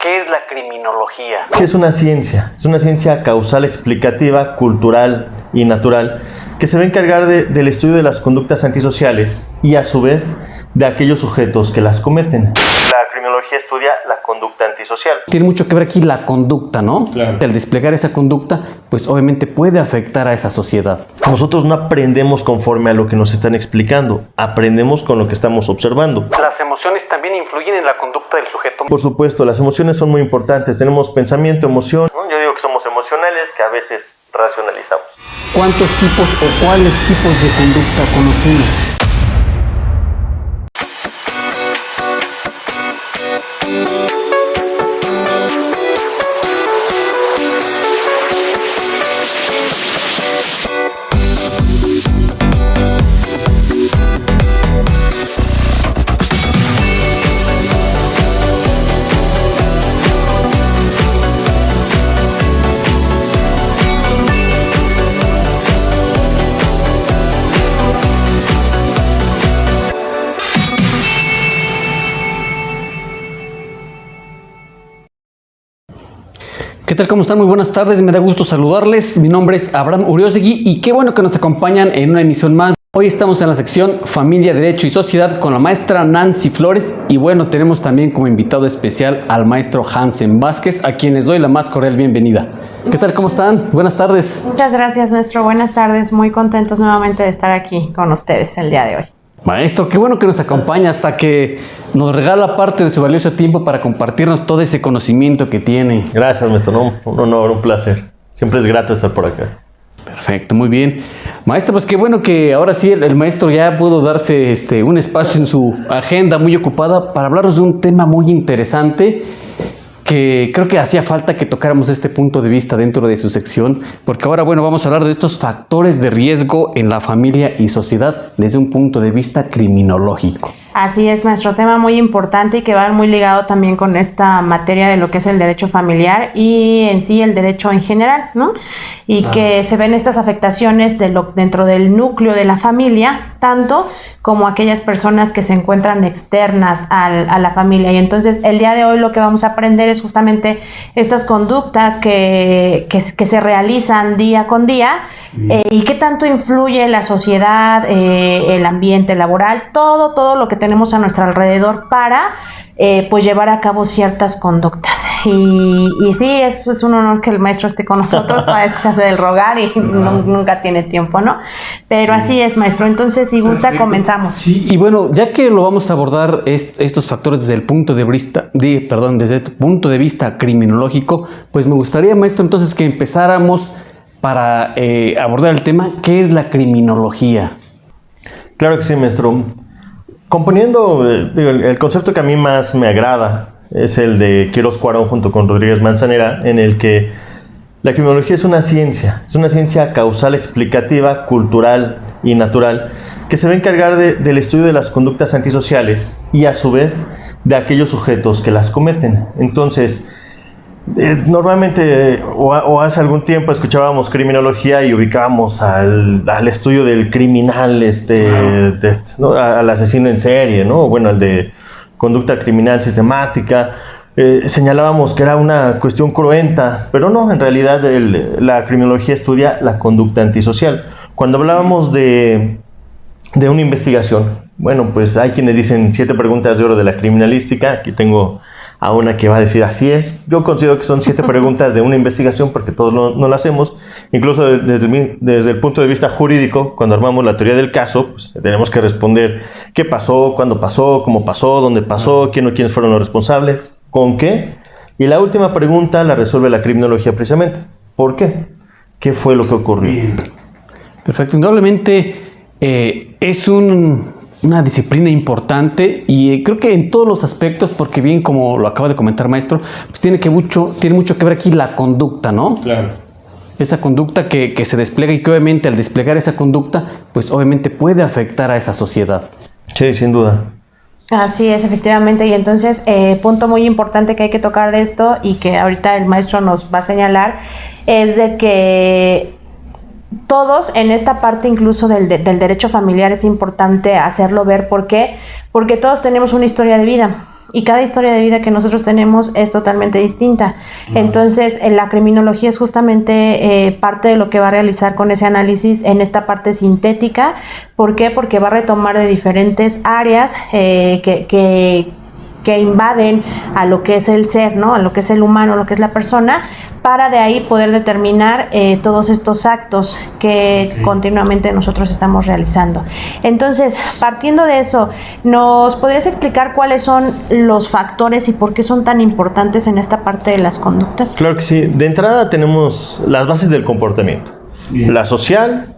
¿Qué es la criminología? Es una ciencia causal, explicativa, cultural y natural que se va a encargar del estudio de las conductas antisociales y a su vez de aquellos sujetos que las cometen. La criminología estudia la conducta antisocial. Tiene mucho que ver aquí la conducta, ¿no? Claro. Al desplegar esa conducta, pues obviamente puede afectar a esa sociedad. Nosotros no aprendemos conforme a lo que nos están explicando, aprendemos con lo que estamos observando. ¿Las emociones también influyen en la conducta del sujeto? Por supuesto, las emociones son muy importantes. Tenemos pensamiento, emoción. Yo digo que somos emocionales, que a veces racionalizamos. ¿Cuántos tipos o cuáles tipos de conducta conocemos? ¿Qué tal? ¿Cómo están? Muy buenas tardes, me da gusto saludarles. Mi nombre es Abraham Uriostegui y qué bueno que nos acompañan en una emisión más. Hoy estamos en la sección Familia, Derecho y Sociedad con la maestra Nancy Flores y bueno, tenemos también como invitado especial al maestro Hansen Vázquez, a quien les doy la más cordial bienvenida. ¿Qué tal? ¿Cómo están? Buenas tardes. Muchas gracias, maestro. Buenas tardes. Muy contentos nuevamente de estar aquí con ustedes el día de hoy. Maestro, qué bueno que nos acompaña hasta que nos regala parte de su valioso tiempo para compartirnos todo ese conocimiento que tiene. Gracias, maestro. Un honor, un placer. Siempre es grato estar por acá. Perfecto, muy bien. Maestro, pues qué bueno que ahora sí el maestro ya pudo darse un espacio en su agenda muy ocupada para hablarnos de un tema muy interesante que creo que hacía falta que tocáramos este punto de vista dentro de su sección, porque ahora, bueno, vamos a hablar de estos factores de riesgo en la familia y sociedad desde un punto de vista criminológico. Así es, maestro, tema muy importante y que va muy ligado también con esta materia de lo que es el derecho familiar y en sí el derecho en general, ¿no? Y que se ven estas afectaciones dentro del núcleo de la familia, tanto como aquellas personas que se encuentran externas a la familia. Y entonces el día de hoy lo que vamos a aprender es justamente estas conductas que se realizan día con día y qué tanto influye la sociedad, el ambiente laboral, todo lo que tenemos a nuestro alrededor para pues llevar a cabo ciertas conductas. Y sí, eso es un honor que el maestro esté con nosotros, cada vez que se hace del rogar y nunca tiene tiempo, ¿no? Pero así es, maestro. Entonces, si gusta, comenzamos. Sí, y bueno, ya que lo vamos a abordar estos factores desde el punto de vista, desde el punto de vista criminológico, pues me gustaría, maestro, entonces que empezáramos para abordar el tema, ¿qué es la criminología? Claro que sí, maestro. Componiendo, el concepto que a mí más me agrada es el de Quirós Cuarón junto con Rodríguez Manzanera, en el que la criminología es una ciencia causal, explicativa, cultural y natural, que se va a encargar del estudio de las conductas antisociales y a su vez de aquellos sujetos que las cometen. Entonces, normalmente o hace algún tiempo escuchábamos criminología y ubicábamos al estudio del criminal, ¿no? Al asesino en serie, ¿no? Bueno, al de conducta criminal sistemática. Señalábamos que era una cuestión cruenta, pero no, en realidad la criminología estudia la conducta antisocial. Cuando hablábamos de una investigación, bueno, pues hay quienes dicen 7 preguntas de oro de la criminalística. Aquí tengo a una que va a decir así es. Yo considero que son 7 preguntas de una investigación porque todos no la hacemos. Incluso desde el punto de vista jurídico, cuando armamos la teoría del caso, pues tenemos que responder qué pasó, cuándo pasó, cómo pasó, dónde pasó, quiénes fueron los responsables, con qué. Y la última pregunta la resuelve la criminología precisamente. ¿Por qué? ¿Qué fue lo que ocurrió? Perfecto. Indudablemente es una disciplina importante y creo que en todos los aspectos, porque bien como lo acaba de comentar maestro, pues tiene mucho que ver aquí la conducta, ¿no? Claro. Esa conducta que se despliega y que obviamente al desplegar esa conducta, pues obviamente puede afectar a esa sociedad. Sí, sin duda. Así es, efectivamente. Y entonces, punto muy importante que hay que tocar de esto y que ahorita el maestro nos va a señalar, es de que todos en esta parte incluso del derecho familiar es importante hacerlo ver. ¿Por qué? Porque todos tenemos una historia de vida. y cada historia de vida que nosotros tenemos es totalmente distinta. Entonces, la criminología es justamente parte de lo que va a realizar con ese análisis en esta parte sintética. ¿Por qué? Porque va a retomar de diferentes áreas que invaden a lo que es el ser, ¿no? A lo que es el humano, a lo que es la persona, para de ahí poder determinar todos estos actos que continuamente nosotros estamos realizando. Entonces, partiendo de eso, ¿nos podrías explicar cuáles son los factores y por qué son tan importantes en esta parte de las conductas? Claro que sí. De entrada tenemos las bases del comportamiento. La social,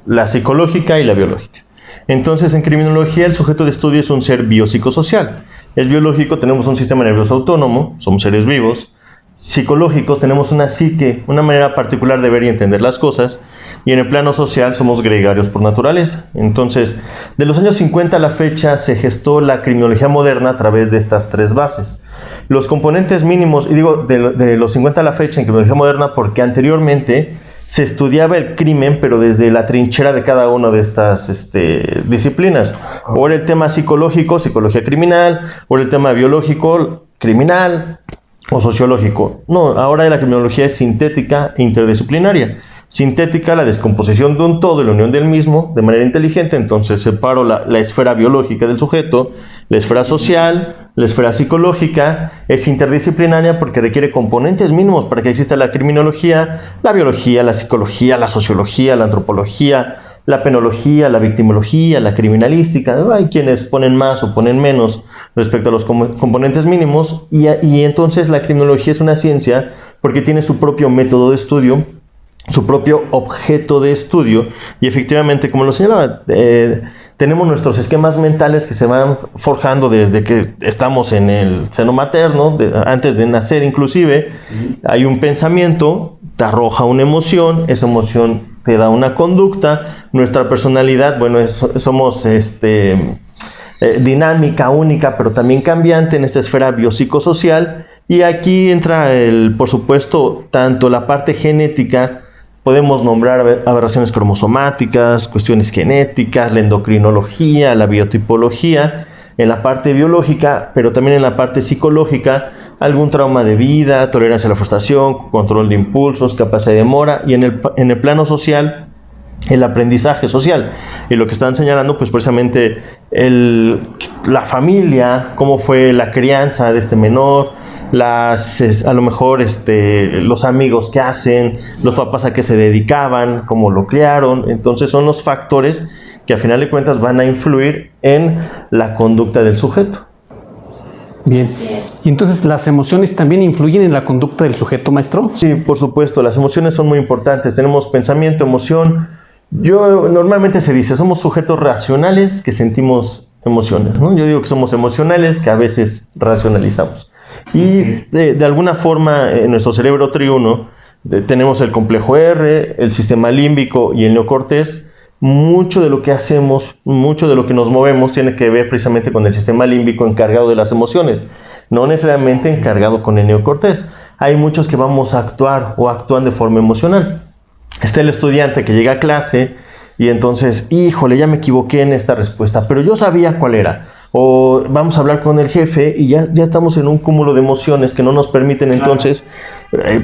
la psicológica y la biológica. Entonces, en criminología, el sujeto de estudio es un ser biopsicosocial. Es biológico, tenemos un sistema nervioso autónomo, somos seres vivos. Psicológicos, tenemos una psique, una manera particular de ver y entender las cosas. Y en el plano social, somos gregarios por naturaleza. Entonces, de los años 50 a la fecha, se gestó la criminología moderna a través de estas tres bases. Los componentes mínimos, y digo de los 50 a la fecha en criminología moderna, porque anteriormente se estudiaba el crimen, pero desde la trinchera de cada una de estas disciplinas. O era el tema psicológico, psicología criminal, o era el tema biológico, criminal, o sociológico. No, ahora la criminología es sintética e interdisciplinaria. Sintética, la descomposición de un todo y la unión del mismo de manera inteligente. Entonces separo la esfera biológica del sujeto, la esfera social, la esfera psicológica. Es interdisciplinaria porque requiere componentes mínimos para que exista la criminología, la biología, la psicología, la sociología, la antropología, la penología, la victimología, la criminalística. Hay quienes ponen más o ponen menos respecto a los componentes mínimos, y entonces la criminología es una ciencia porque tiene su propio método de estudio, su propio objeto de estudio, y efectivamente, como lo señalaba, tenemos nuestros esquemas mentales que se van forjando desde que estamos en el seno materno, antes de nacer inclusive. Hay un pensamiento, te arroja una emoción, esa emoción te da una conducta. Nuestra personalidad, bueno, somos dinámica, única, pero también cambiante en esta esfera biopsicosocial. Y aquí entra, por supuesto, tanto la parte genética. Podemos nombrar aberraciones cromosomáticas, cuestiones genéticas, la endocrinología, la biotipología, en la parte biológica, pero también en la parte psicológica, algún trauma de vida, tolerancia a la frustración, control de impulsos, capacidad de demora, y en el plano social, el aprendizaje social. Y lo que están señalando, pues precisamente la familia, cómo fue la crianza de este menor, a lo mejor los amigos que hacen, los papás a qué se dedicaban, cómo lo criaron. Entonces son los factores que a final de cuentas van a influir en la conducta del sujeto. Bien. ¿Y entonces las emociones también influyen en la conducta del sujeto, maestro? Sí, por supuesto, las emociones son muy importantes. Tenemos pensamiento, emoción. Normalmente se dice, somos sujetos racionales que sentimos emociones, ¿no? Yo digo que somos emocionales que a veces racionalizamos. Y de alguna forma en nuestro cerebro triuno tenemos el complejo R, el sistema límbico y el neocortés. Mucho de lo que hacemos, mucho de lo que nos movemos tiene que ver precisamente con el sistema límbico encargado de las emociones, no necesariamente encargado con el neocortés. Hay muchos que vamos a actuar o actúan de forma emocional. Está el estudiante que llega a clase y entonces, híjole, ya me equivoqué en esta respuesta, pero yo sabía cuál era. O vamos a hablar con el jefe y ya estamos en un cúmulo de emociones que no nos permiten entonces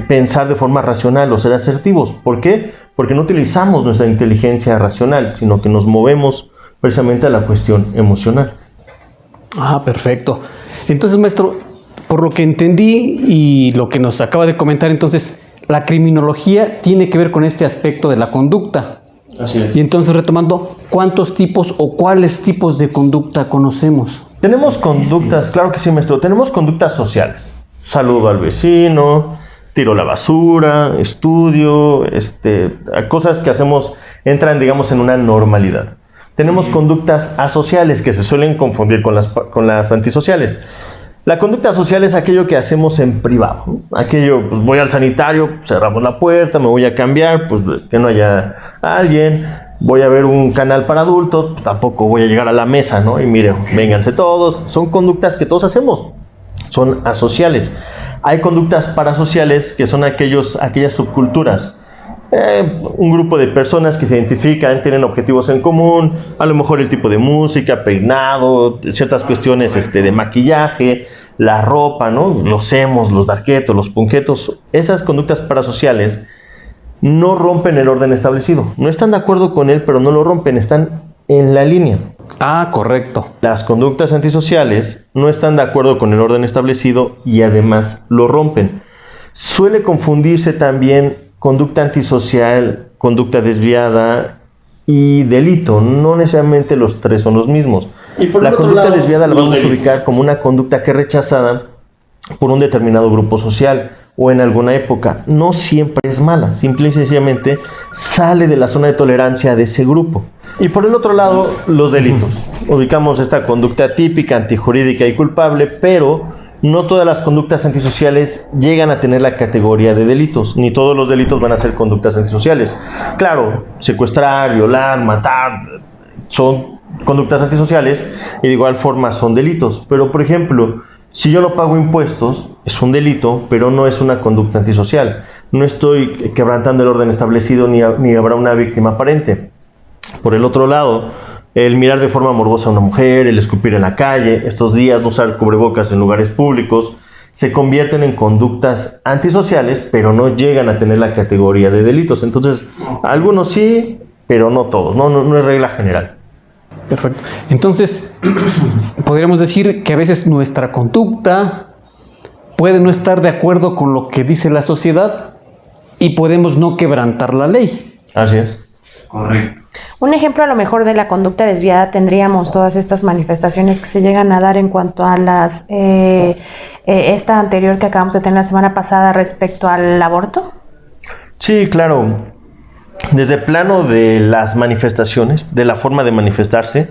pensar de forma racional o ser asertivos. ¿Por qué? Porque no utilizamos nuestra inteligencia racional, sino que nos movemos precisamente a la cuestión emocional. Ah, perfecto. Entonces, maestro, por lo que entendí y lo que nos acaba de comentar, entonces, la criminología tiene que ver con este aspecto de la conducta. Así es. Y entonces, retomando, ¿cuántos tipos o cuáles tipos de conducta conocemos? Tenemos conductas, claro que sí, maestro. Tenemos conductas sociales. Saludo al vecino, tiro la basura, estudio, cosas que hacemos, entran, digamos, en una normalidad. Tenemos conductas asociales que se suelen confundir con las antisociales. La conducta social es aquello que hacemos en privado, ¿no? Aquello, pues voy al sanitario, cerramos la puerta, me voy a cambiar, pues que no haya alguien. Voy a ver un canal para adultos, pues tampoco voy a llegar a la mesa, ¿no? Y miren, vénganse todos. Son conductas que todos hacemos, son asociales. Hay conductas parasociales que son aquellas subculturas. un grupo de personas que se identifican, tienen objetivos en común, a lo mejor el tipo de música, peinado, ciertas cuestiones de maquillaje, la ropa, ¿no? Los emos, los darketos, los punketos. Esas conductas parasociales no rompen el orden establecido. No están de acuerdo con él, pero no lo rompen, están en la línea. Ah, correcto. Las conductas antisociales no están de acuerdo con el orden establecido y además lo rompen. Suele confundirse también conducta antisocial, conducta desviada y delito. No necesariamente los tres son los mismos. Y por la el otro conducta lado, desviada la los vamos a delitos. ubicar como una conducta que es rechazada por un determinado grupo social o en alguna época. No siempre es mala, simple y sencillamente sale de la zona de tolerancia de ese grupo. Y por el otro lado, los delitos. Ubicamos esta conducta típica, antijurídica y culpable, pero no todas las conductas antisociales llegan a tener la categoría de delitos, ni todos los delitos van a ser conductas antisociales. Claro, secuestrar, violar, matar, son conductas antisociales y de igual forma son delitos. Pero, por ejemplo, si yo no pago impuestos, es un delito, pero no es una conducta antisocial. No estoy quebrantando el orden establecido ni habrá una víctima aparente. Por el otro lado, el mirar de forma morbosa a una mujer, el escupir en la calle, estos días no usar cubrebocas en lugares públicos, se convierten en conductas antisociales, pero no llegan a tener la categoría de delitos. Entonces, algunos sí, pero no todos, no es regla general. Perfecto. Entonces, podríamos decir que a veces nuestra conducta puede no estar de acuerdo con lo que dice la sociedad y podemos no quebrantar la ley. Así es. Correcto. Un ejemplo a lo mejor de la conducta desviada tendríamos todas estas manifestaciones que se llegan a dar en cuanto a las esta anterior que acabamos de tener la semana pasada respecto al aborto. Sí, claro. Desde el plano de las manifestaciones, de la forma de manifestarse,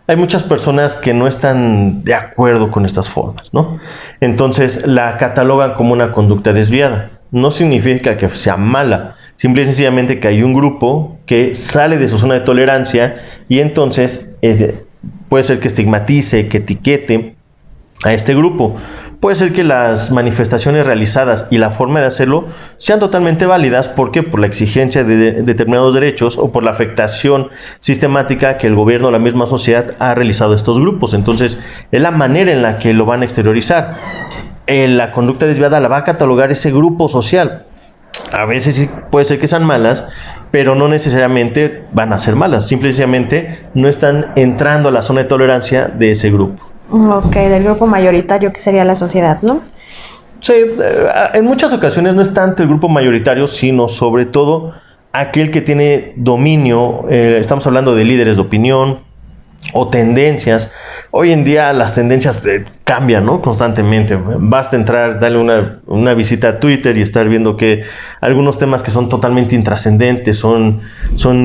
hay muchas personas que no están de acuerdo con estas formas, ¿no? Entonces la catalogan como una conducta desviada. No significa que sea mala, simple y sencillamente que hay un grupo que sale de su zona de tolerancia y entonces puede ser que estigmatice, que etiquete a este grupo. Puede ser que las manifestaciones realizadas y la forma de hacerlo sean totalmente válidas. ¿Por qué? Por la exigencia de determinados derechos o por la afectación sistemática que el gobierno o la misma sociedad ha realizado a estos grupos. Entonces, es la manera en la que lo van a exteriorizar. La conducta desviada la va a catalogar ese grupo social. A veces sí puede ser que sean malas, pero no necesariamente van a ser malas. Simplemente no están entrando a la zona de tolerancia de ese grupo. Ok, del grupo mayoritario que sería la sociedad, ¿no? Sí, en muchas ocasiones no es tanto el grupo mayoritario, sino sobre todo aquel que tiene dominio. Estamos hablando de líderes de opinión o tendencias. Hoy en día las tendencias cambian, ¿no? Constantemente. Basta entrar, darle una visita a Twitter y estar viendo que algunos temas que son totalmente intrascendentes, son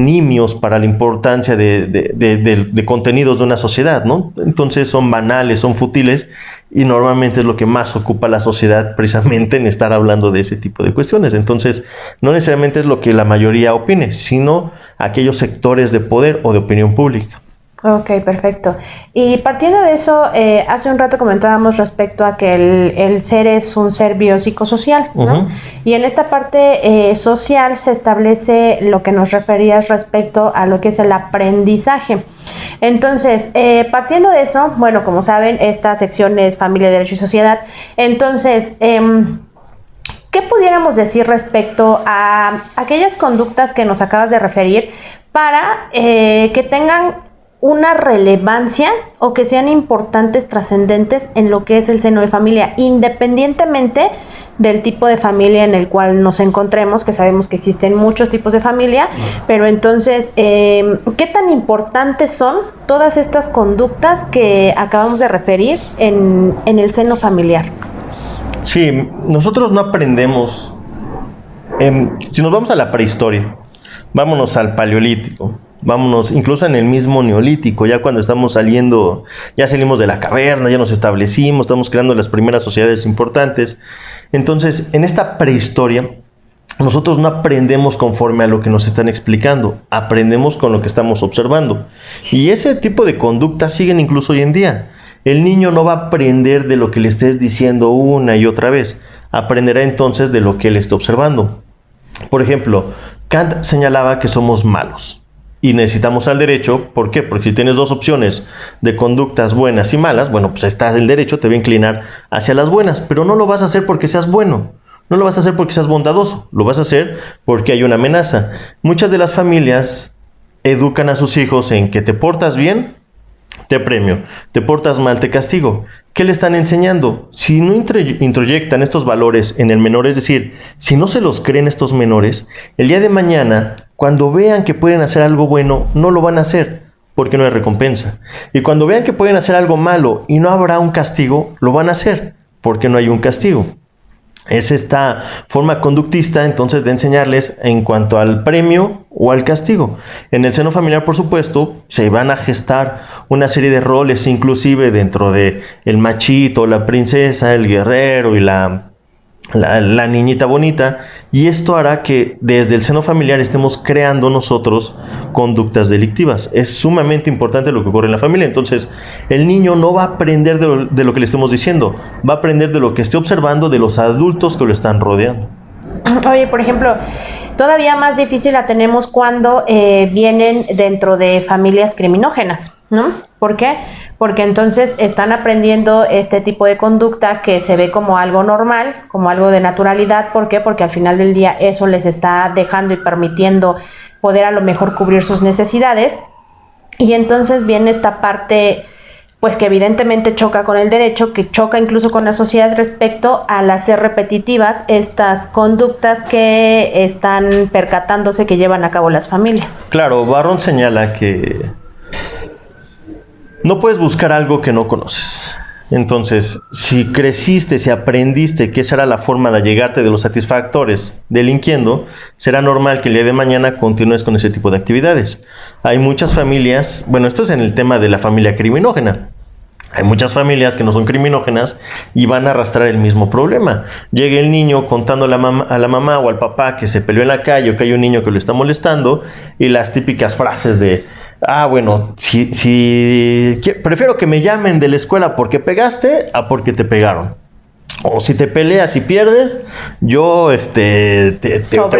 nimios para la importancia de contenidos de una sociedad, ¿no? Entonces son banales, son fútiles y normalmente es lo que más ocupa la sociedad precisamente en estar hablando de ese tipo de cuestiones. Entonces no necesariamente es lo que la mayoría opine, sino aquellos sectores de poder o de opinión pública. Ok, perfecto. Y partiendo de eso, hace un rato comentábamos respecto a que el ser es un ser biopsicosocial, ¿no? Uh-huh. Y en esta parte social se establece lo que nos referías respecto a lo que es el aprendizaje. Entonces, partiendo de eso, bueno, como saben, esta sección es Familia, Derecho y Sociedad. Entonces, ¿qué pudiéramos decir respecto a aquellas conductas que nos acabas de referir para que tengan una relevancia o que sean importantes, trascendentes en lo que es el seno de familia, independientemente del tipo de familia en el cual nos encontremos, que sabemos que existen muchos tipos de familia, pero entonces, ¿qué tan importantes son todas estas conductas que acabamos de referir en el seno familiar? Sí, nosotros no aprendemos, si nos vamos a la prehistoria, vámonos al paleolítico, vámonos incluso en el mismo neolítico, ya cuando estamos saliendo, ya salimos de la caverna, ya nos establecimos, estamos creando las primeras sociedades importantes. Entonces, en esta prehistoria, nosotros no aprendemos conforme a lo que nos están explicando, aprendemos con lo que estamos observando. Y ese tipo de conductas siguen incluso hoy en día. El niño no va a aprender de lo que le estés diciendo una y otra vez, aprenderá entonces de lo que él está observando. Por ejemplo, Kant señalaba que somos malos y necesitamos al derecho. ¿Por qué? Porque si tienes dos opciones de conductas buenas y malas, bueno, pues está el derecho, te va a inclinar hacia las buenas, pero no lo vas a hacer porque seas bueno. No lo vas a hacer porque seas bondadoso, lo vas a hacer porque hay una amenaza. Muchas de las familias educan a sus hijos en que te portas bien, te premio, te portas mal, te castigo. ¿Qué le están enseñando? Si no introyectan estos valores en el menor, es decir, si no se los creen estos menores, el día de mañana, cuando vean que pueden hacer algo bueno, no lo van a hacer porque no hay recompensa. Y cuando vean que pueden hacer algo malo y no habrá un castigo, lo van a hacer porque no hay un castigo. Es esta forma conductista, entonces, de enseñarles en cuanto al premio o al castigo. En el seno familiar, por supuesto, se van a gestar una serie de roles, inclusive dentro de el machito, la princesa, el guerrero y la niñita bonita, y esto hará que desde el seno familiar estemos creando nosotros conductas delictivas. Es sumamente importante lo que ocurre en la familia. Entonces, el niño no va a aprender de lo que le estemos diciendo, va a aprender de lo que esté observando de los adultos que lo están rodeando. Oye, por ejemplo, todavía más difícil la tenemos cuando vienen dentro de familias criminógenas, ¿no? ¿Por qué? Porque entonces están aprendiendo este tipo de conducta que se ve como algo normal, como algo de naturalidad. ¿Por qué? Porque al final del día eso les está dejando y permitiendo poder a lo mejor cubrir sus necesidades. Y entonces viene esta parte, pues que evidentemente choca con el derecho, que choca incluso con la sociedad respecto al hacer repetitivas estas conductas que están percatándose que llevan a cabo las familias. Claro, Barron señala que no puedes buscar algo que no conoces. Entonces, si creciste, si aprendiste que esa era la forma de allegarte de los satisfactores delinquiendo, será normal que el día de mañana continúes con ese tipo de actividades. Hay muchas familias, bueno, esto es en el tema de la familia criminógena. Hay muchas familias que no son criminógenas y van a arrastrar el mismo problema. Llega el niño contando a la mamá o al papá que se peleó en la calle o que hay un niño que lo está molestando, y las típicas frases de: bueno, prefiero que me llamen de la escuela porque pegaste a porque te pegaron. O si te peleas y pierdes, yo te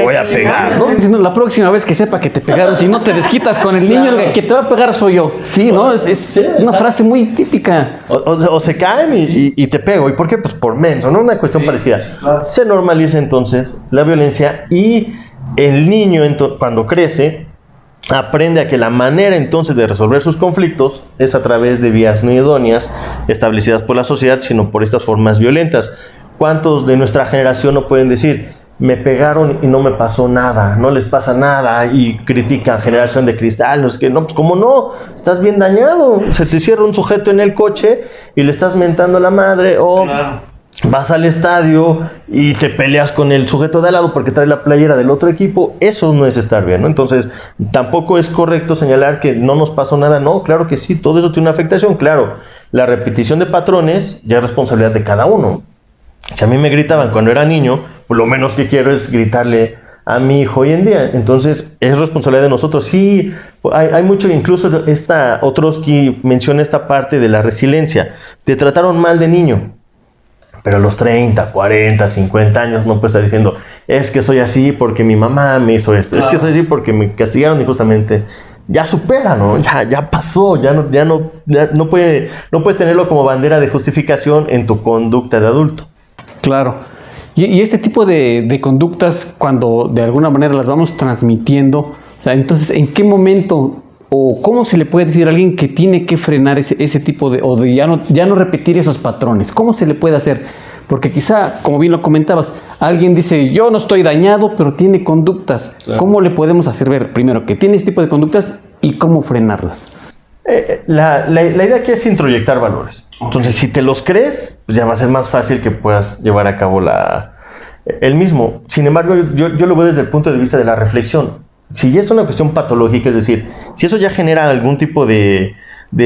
voy a pegar, ¿no? La próxima vez que sepa que te pegaron, si no te desquitas con el niño, el que te va a pegar soy yo. Sí, ¿no? Es una frase muy típica. O se caen y te pego. ¿Y por qué? Pues por menso, ¿no? Una cuestión parecida. Se normaliza entonces la violencia, y el niño cuando crece aprende a que la manera entonces de resolver sus conflictos es a través de vías no idóneas establecidas por la sociedad, sino por estas formas violentas. ¿Cuántos de nuestra generación no pueden decir: me pegaron y no me pasó nada, no les pasa nada? Y critican generación de cristal. No, es que no, pues ¿cómo no? Estás bien dañado. Se te cierra un sujeto en el coche y le estás mentando a la madre, o claro, vas al estadio y te peleas con el sujeto de al lado porque trae la playera del otro equipo. Eso no es estar bien, ¿no? Entonces, tampoco es correcto señalar que no nos pasó nada. No, claro que sí, todo eso tiene una afectación. Claro, la repetición de patrones ya es responsabilidad de cada uno. Si a mí me gritaban cuando era niño, pues lo menos que quiero es gritarle a mi hijo hoy en día. Entonces, es responsabilidad de nosotros. Sí, hay mucho, incluso Otrowski menciona esta parte de la resiliencia. Te trataron mal de niño, pero a los 30, 40, 50 años no puedes estar diciendo: es que soy así porque mi mamá me hizo esto, es que soy así porque me castigaron injustamente. Ya supera, ¿no? Ya pasó, no puedes tenerlo como bandera de justificación en tu conducta de adulto. Claro. Y este tipo de conductas, cuando de alguna manera las vamos transmitiendo, o sea, entonces, ¿en qué momento o cómo se le puede decir a alguien que tiene que frenar ese tipo de, o de ya no repetir esos patrones? ¿Cómo se le puede hacer? Porque quizá, como bien lo comentabas, alguien dice: yo no estoy dañado, pero tiene conductas. Claro. ¿Cómo le podemos hacer ver, primero, que tiene este tipo de conductas y cómo frenarlas? La idea aquí es introyectar valores. Entonces, si te los crees, pues ya va a ser más fácil que puedas llevar a cabo el mismo. Sin embargo, yo lo veo desde el punto de vista de la reflexión. Si ya es una cuestión patológica, es decir, si eso ya genera algún tipo de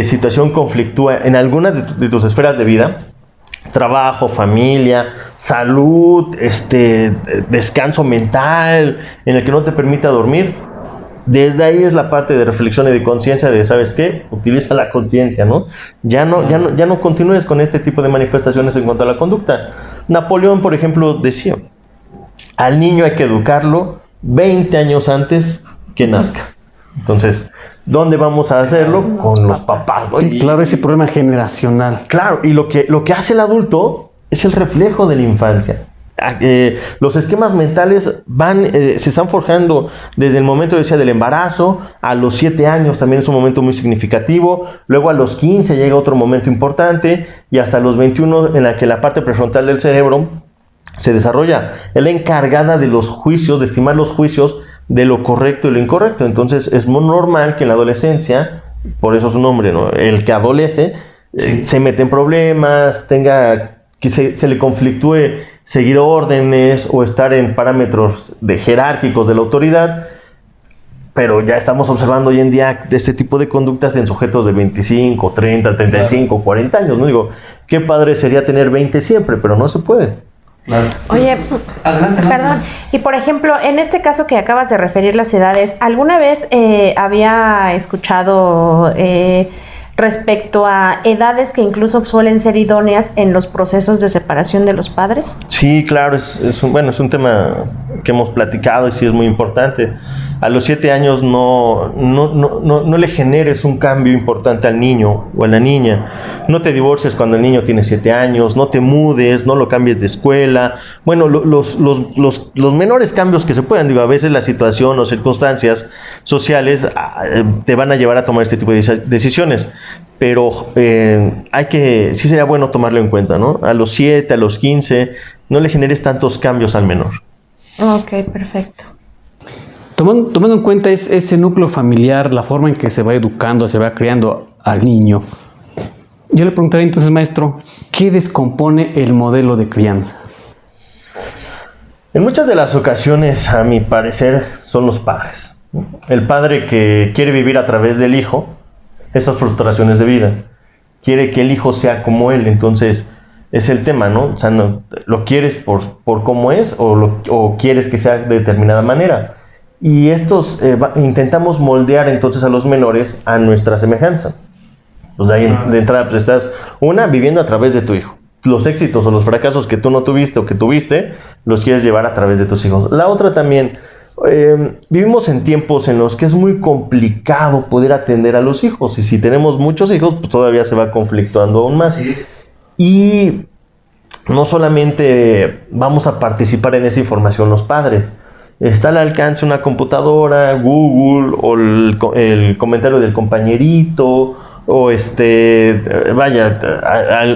situación conflictúa en alguna de tus esferas de vida, trabajo, familia, salud, descanso mental, en el que no te permita dormir, desde ahí es la parte de reflexión y de conciencia de: ¿sabes qué? Utiliza la conciencia, ¿no? Ya no continúes con este tipo de manifestaciones en cuanto a la conducta. Napoleón, por ejemplo, decía: al niño hay que educarlo 20 años antes que nazca. Entonces, ¿dónde vamos a hacerlo? Con los papás, ¿no? Sí, claro, ese problema generacional. Claro, y lo que hace el adulto es el reflejo de la infancia. Los esquemas mentales se están forjando desde el momento, decía, del embarazo, a los 7 años también es un momento muy significativo, luego a los 15 llega otro momento importante, y hasta los 21 en la que la parte prefrontal del cerebro se desarrolla. Es la encargada de los juicios, de estimar los juicios de lo correcto y lo incorrecto. Entonces es muy normal que en la adolescencia, por eso su nombre, ¿no? El que adolece, se mete en problemas, que se le conflictúe seguir órdenes o estar en parámetros jerárquicos de la autoridad, pero ya estamos observando hoy en día de este tipo de conductas en sujetos de 25, 30, 35, 40 años, ¿no? Digo, qué padre sería tener 20 siempre, pero no se puede. Claro. Oye, adelante. Perdón. Y por ejemplo, en este caso que acabas de referir las edades, ¿alguna vez había escuchado respecto a edades que incluso suelen ser idóneas en los procesos de separación de los padres? Sí, claro, es un tema que hemos platicado y sí es muy importante. A los 7 años no le generes un cambio importante al niño o a la niña. No te divorcies cuando el niño tiene 7 años, no te mudes, no lo cambies de escuela. Bueno, los menores cambios que se puedan, digo, a veces la situación o circunstancias sociales te van a llevar a tomar este tipo de decisiones. Pero sí sería bueno tomarlo en cuenta, ¿no? A los 7, a los 15, no le generes tantos cambios al menor. Ok, perfecto. Tomando en cuenta ese núcleo familiar, la forma en que se va educando, se va criando al niño, yo le preguntaría entonces, maestro, ¿qué descompone el modelo de crianza? En muchas de las ocasiones, a mi parecer, son los padres. El padre que quiere vivir a través del hijo esas frustraciones de vida. Quiere que el hijo sea como él, entonces es el tema, ¿no? O sea, ¿lo quieres por cómo es o quieres que sea de determinada manera? Y intentamos moldear entonces a los menores a nuestra semejanza. Pues ahí de entrada pues estás, viviendo a través de tu hijo. Los éxitos o los fracasos que tú no tuviste o que tuviste, los quieres llevar a través de tus hijos. La otra también, vivimos en tiempos en los que es muy complicado poder atender a los hijos, y si tenemos muchos hijos, pues todavía se va conflictuando aún más. Y no solamente vamos a participar en esa información los padres, está al alcance una computadora, Google, o el comentario del compañerito, o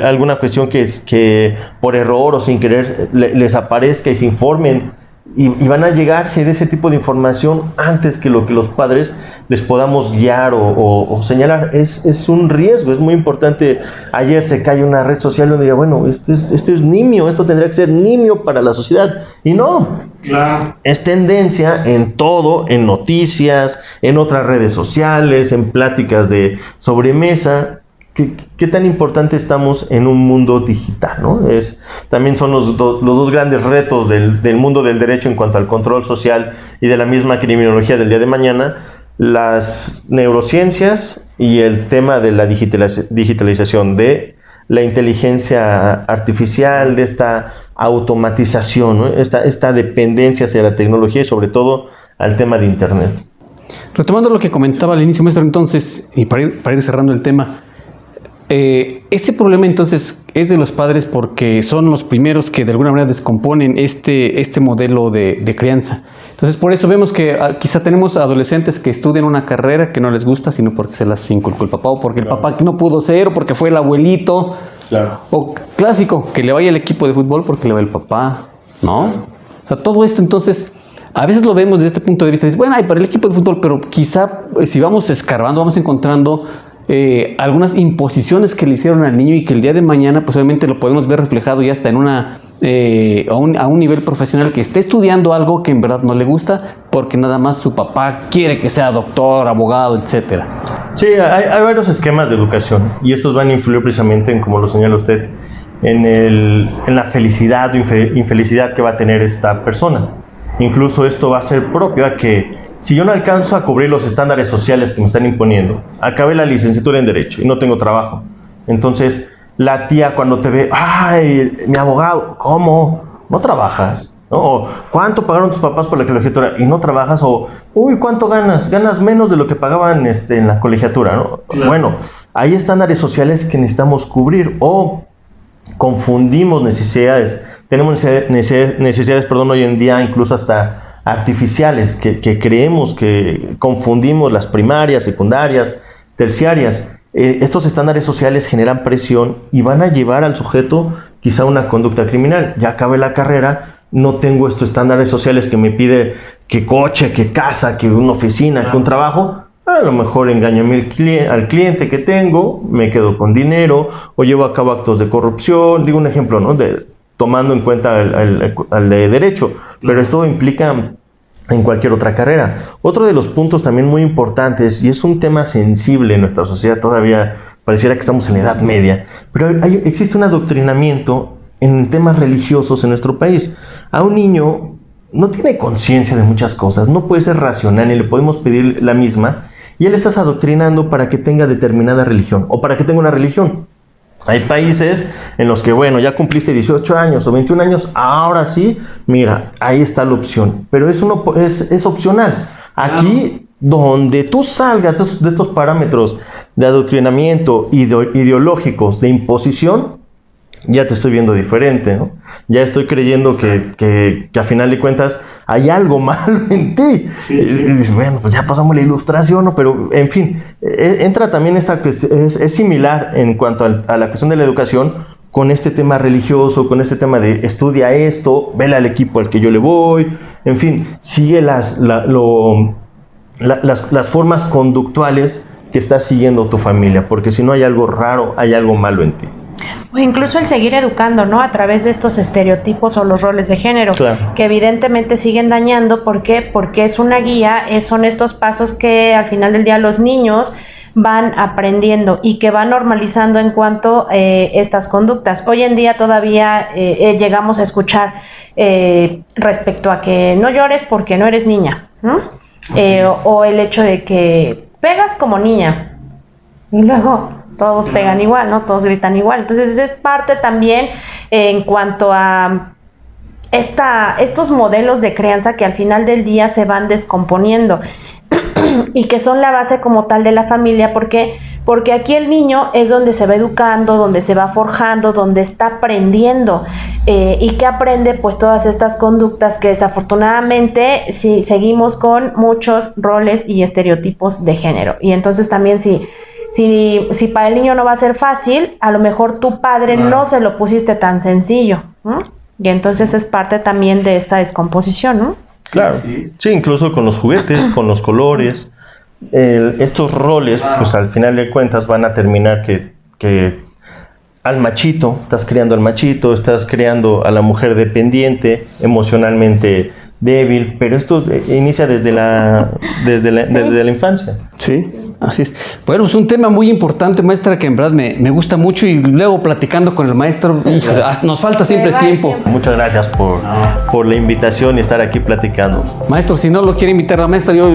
alguna cuestión que por error o sin querer les aparezca y se informen. Y van a llegarse de ese tipo de información antes que lo que los padres les podamos guiar o señalar. Es un riesgo, es muy importante. Ayer se cae una red social donde diga, bueno, esto es nimio, esto tendría que ser nimio para la sociedad. Y no, claro. Es tendencia en todo, en noticias, en otras redes sociales, en pláticas de sobremesa. ¿Qué tan importante estamos en un mundo digital, ¿no? También son los dos grandes retos del mundo del derecho en cuanto al control social y de la misma criminología del día de mañana, las neurociencias y el tema de la digitalización, de la inteligencia artificial, de esta automatización, ¿no? Esta dependencia hacia la tecnología y sobre todo al tema de Internet. Retomando lo que comentaba al inicio, maestro, entonces, y para ir cerrando el tema, ese problema entonces es de los padres porque son los primeros que de alguna manera descomponen este modelo de crianza. Entonces por eso vemos que quizá tenemos adolescentes que estudian una carrera que no les gusta, sino porque se las inculcó el papá, o porque el papá no pudo ser, o porque fue el abuelito. Claro. O clásico, que le vaya el equipo de fútbol porque le va el papá, ¿no? O sea, todo esto entonces a veces lo vemos desde este punto de vista. Dices, bueno, hay para el equipo de fútbol, pero quizá si vamos escarbando, vamos encontrando algunas imposiciones que le hicieron al niño y que el día de mañana pues obviamente lo podemos ver reflejado ya hasta en a un nivel profesional, que esté estudiando algo que en verdad no le gusta porque nada más su papá quiere que sea doctor, abogado, etcétera. Sí, hay varios esquemas de educación y estos van a influir precisamente en, como lo señala usted, en la felicidad o infelicidad que va a tener esta persona. Incluso esto va a ser propio a que si yo no alcanzo a cubrir los estándares sociales que me están imponiendo, acabé la licenciatura en Derecho y no tengo trabajo. Entonces, la tía cuando te ve, ¡ay, mi abogado! ¿Cómo? ¿No trabajas? ¿no? O ¿cuánto pagaron tus papás por la colegiatura? Y no trabajas, o uy, ¿cuánto ganas? Ganas menos de lo que pagaban en la colegiatura, ¿no? Claro. Bueno, hay estándares sociales que necesitamos cubrir, o confundimos necesidades. Tenemos necesidades, hoy en día incluso hasta artificiales, que creemos que confundimos las primarias, secundarias, terciarias. Estos estándares sociales generan presión y van a llevar al sujeto quizá a una conducta criminal. Ya acabé la carrera, no tengo estos estándares sociales que me pide que coche, que casa, que una oficina, que un trabajo. A lo mejor engaño al cliente que tengo, me quedo con dinero o llevo a cabo actos de corrupción. Digo un ejemplo, ¿no? Tomando en cuenta al de derecho, pero esto implica en cualquier otra carrera. Otro de los puntos también muy importantes, y es un tema sensible en nuestra sociedad, todavía pareciera que estamos en la Edad Media, pero existe un adoctrinamiento en temas religiosos en nuestro país. A un niño no tiene conciencia de muchas cosas, no puede ser racional, ni le podemos pedir la misma, y él estás adoctrinando para que tenga determinada religión, o para que tenga una religión. Hay países en los que, bueno, ya cumpliste 18 años o 21 años, ahora sí, mira, ahí está la opción. Pero es opcional. Aquí, donde tú salgas de estos parámetros de adoctrinamiento ideológicos, de imposición, ya te estoy viendo diferente, ¿no? Ya estoy creyendo que a final de cuentas hay algo malo en ti. Sí. Y dices, bueno, pues ya pasamos la ilustración, ¿no? Pero, en fin, entra también esta cuestión, es similar en cuanto a la cuestión de la educación, con este tema religioso, con este tema de estudia esto, vele al equipo al que yo le voy, en fin, sigue las formas conductuales que está siguiendo tu familia, porque si no hay algo raro, hay algo malo en ti. O incluso el seguir educando, ¿no? A través de estos estereotipos o los roles de género, claro, que evidentemente siguen dañando. ¿Por qué? Porque es una guía, son estos pasos que al final del día los niños van aprendiendo y que van normalizando en cuanto a estas conductas. Hoy en día todavía llegamos a escuchar respecto a que no llores porque no eres niña, ¿no? O el hecho de que pegas como niña y luego todos pegan igual, ¿no? Todos gritan igual. Entonces, esa es parte también en cuanto a estos modelos de crianza que al final del día se van descomponiendo y que son la base como tal de la familia, porque aquí el niño es donde se va educando, donde se va forjando, donde está aprendiendo y que aprende pues todas estas conductas que desafortunadamente sí, seguimos con muchos roles y estereotipos de género. Y entonces también si para el niño no va a ser fácil, a lo mejor tu padre no se lo pusiste tan sencillo, ¿no? Y entonces es parte también de esta descomposición, ¿no? Claro, sí, incluso con los juguetes, con los colores, estos roles, pues al final de cuentas van a terminar que al machito, estás creando al machito, estás creando a la mujer dependiente, emocionalmente débil, pero esto inicia desde la infancia. Sí. Así es. Bueno, es un tema muy importante, maestra, que en verdad me gusta mucho, y luego platicando con el maestro, nos falta siempre tiempo. Muchas gracias por la invitación y estar aquí platicando. Maestro, si no lo quiere invitar la maestra, yo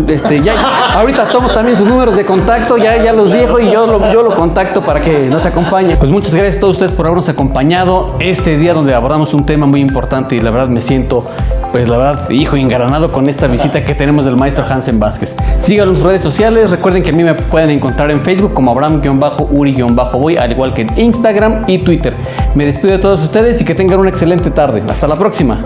ahorita tomo también sus números de contacto, ya los dejo y yo lo contacto para que nos acompañe. Pues muchas gracias a todos ustedes por habernos acompañado este día donde abordamos un tema muy importante, y la verdad me siento, pues la verdad, engalanado con esta visita que tenemos del maestro Hansen Vázquez. Síganlo en sus redes sociales, recuerden que a mí me pueden encontrar en Facebook como Abraham-Uri-Boy, al igual que en Instagram y Twitter. Me despido de todos ustedes y que tengan una excelente tarde. Hasta la próxima.